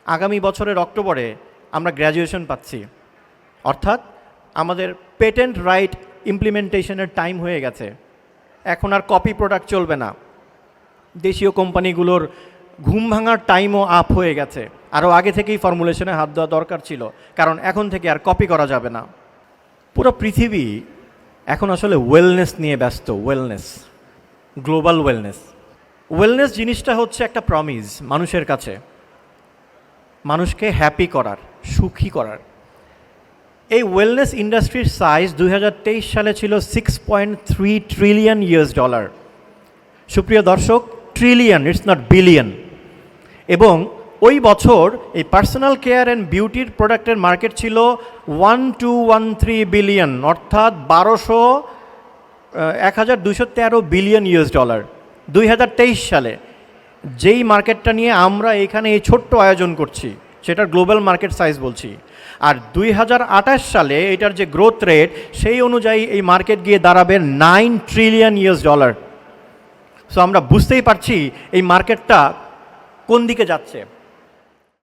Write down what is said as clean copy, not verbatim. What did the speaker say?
আগামী বছরের অক্টোবরে আমরা গ্র্যাজুয়েশন পাচ্ছি, অর্থাৎ আমাদের পেটেন্ট রাইট ইমপ্লিমেন্টেশনের টাইম হয়ে গেছে। এখন আর কপি প্রোডাক্ট চলবে না। দেশীয় কোম্পানিগুলোর ঘুম ভাঙার টাইমও আপ হয়ে গেছে। আরও আগে থেকেই ফর্মুলেশনে হাত দেওয়া দরকার ছিল, কারণ এখন থেকে আর কপি করা যাবে না। পুরো পৃথিবী এখন আসলে ওয়েলনেস নিয়ে ব্যস্ত। Wellness, global wellness. ওয়েলনেস জিনিসটা হচ্ছে একটা প্রমিস মানুষের কাছে, মানুষকে হ্যাপি করার, সুখী করার। এই ওয়েলনেস ইন্ডাস্ট্রির সাইজ 2023 সালে ছিল $6.3 ট্রিলিয়ন। সুপ্রিয় দর্শক, ট্রিলিয়ন, ইটস নট বিলিয়ন। এবং ওই বছর এই পার্সোনাল কেয়ার অ্যান্ড বিউটির প্রোডাক্টের মার্কেট ছিল $1,213 বিলিয়ন, অর্থাৎ 1,213 বিলিয়ন। 2023 সালে যেই মার্কেটটা নিয়ে আমরা এখানে এই ছোট্ট আয়োজন করছি, সেটার গ্লোবাল মার্কেট সাইজ বলছি। আর 2028 সালে এটার যে গ্রোথ রেট, সেই অনুযায়ী এই মার্কেট গিয়ে দাঁড়াবে $9 ট্রিলিয়ন। সো আমরা বুঝতেই পারছি এই মার্কেটটা কোন দিকে যাচ্ছে।